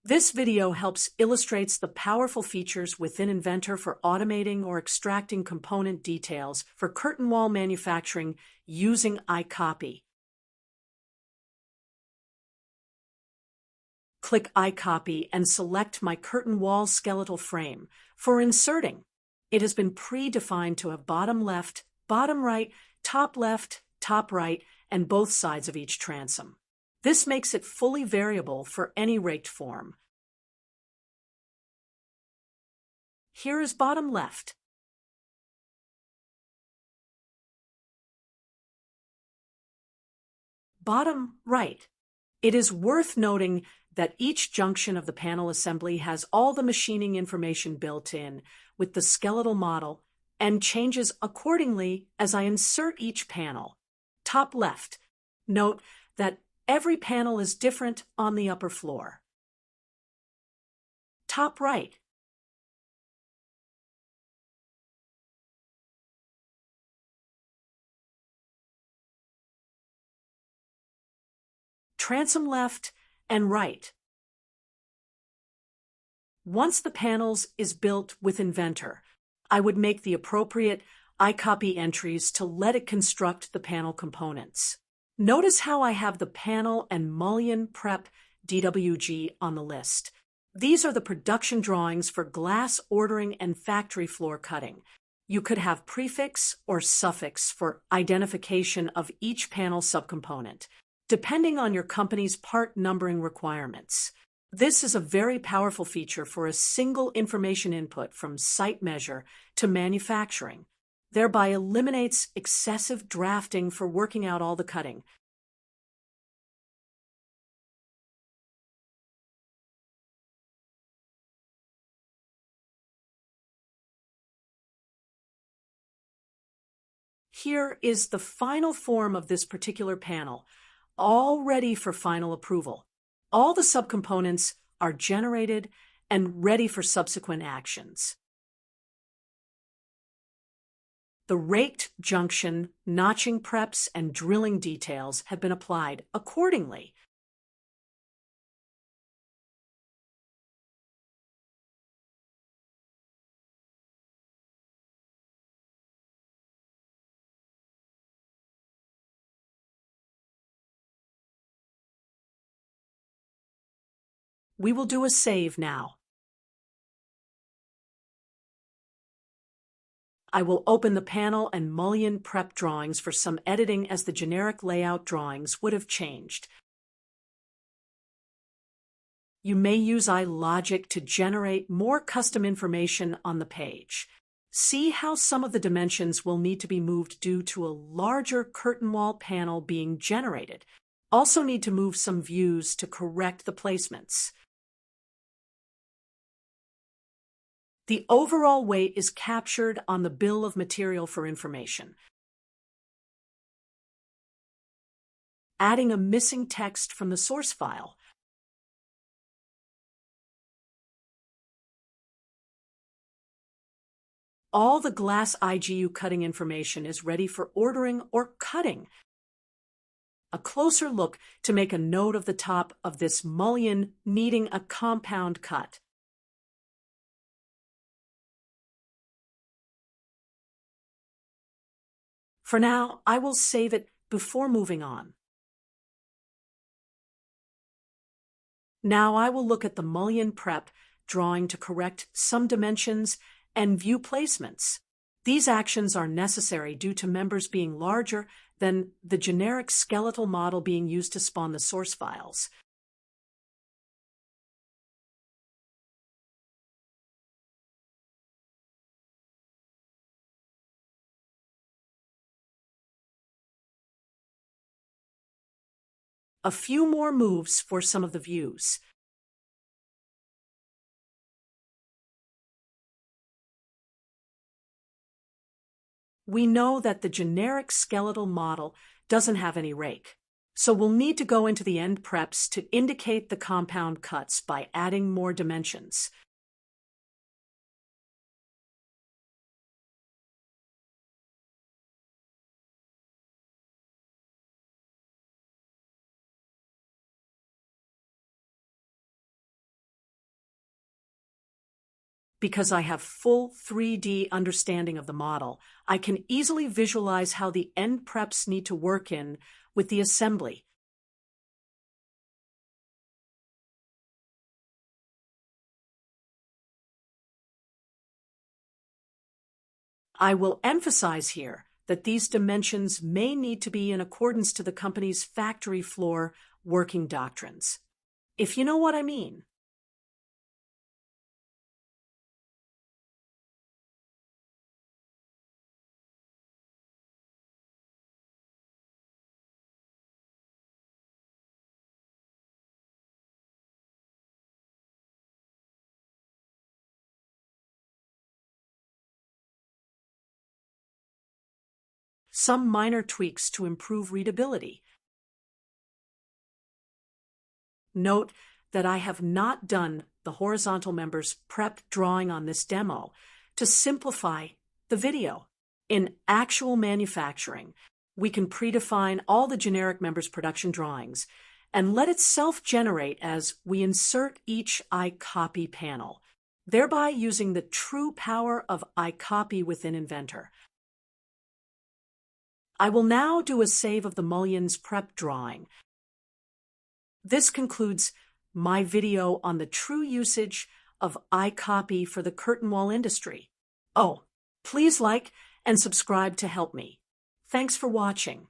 This video helps illustrates the powerful features within Inventor for automating or extracting component details for curtain wall manufacturing using Icopy. Click Icopy and select my curtain wall skeletal frame. For inserting, it has been predefined to have bottom left, bottom right, top right, and both sides of each transom. This makes it fully variable for any raked form. Here is bottom left. Bottom right. It is worth noting that each junction of the panel assembly has all the machining information built in with the skeletal model and changes accordingly as I insert each panel. Top left. Note that every panel is different on the upper floor. Top right. Transom left and right. Once the panels is built with Inventor, I would make the appropriate Icopy entries to let it construct the panel components. Notice how I have the panel and mullion prep DWG on the list. These are the production drawings for glass ordering and factory floor cutting. You could have prefix or suffix for identification of each panel subcomponent, depending on your company's part numbering requirements. This is a very powerful feature for a single information input from site measure to manufacturing, thereby eliminates excessive drafting for working out all the cutting. Here is the final form of this particular panel, all ready for final approval. All the subcomponents are generated and ready for subsequent actions. The raked junction, notching preps, and drilling details have been applied accordingly. We will do a save now. I will open the panel and mullion prep drawings for some editing as the generic layout drawings would have changed. You may use iLogic to generate more custom information on the page. See how some of the dimensions will need to be moved due to a larger curtain wall panel being generated. Also need to move some views to correct the placements. The overall weight is captured on the bill of material for information. Adding a missing text from the source file. All the glass IGU cutting information is ready for ordering or cutting. A closer look to make a note of the top of this mullion needing a compound cut. For now, I will save it before moving on. Now I will look at the mullion prep drawing to correct some dimensions and view placements. These actions are necessary due to members being larger than the generic skeletal model being used to spawn the source files. A few more moves for some of the views. We know that the generic skeletal model doesn't have any rake, so we'll need to go into the end preps to indicate the compound cuts by adding more dimensions. Because I have full 3D understanding of the model, I can easily visualize how the end preps need to work in with the assembly. I will emphasize here that these dimensions may need to be in accordance to the company's factory floor working doctrines. If you know what I mean. Some minor tweaks to improve readability. Note that I have not done the horizontal members prep drawing on this demo to simplify the video. In actual manufacturing, we can predefine all the generic members production drawings and let it self-generate as we insert each Icopy panel, thereby using the true power of Icopy within Inventor. I will now do a save of the mullions prep drawing. This concludes my video on the true usage of Icopy for the curtain wall industry. Oh, please like and subscribe to help me. Thanks for watching.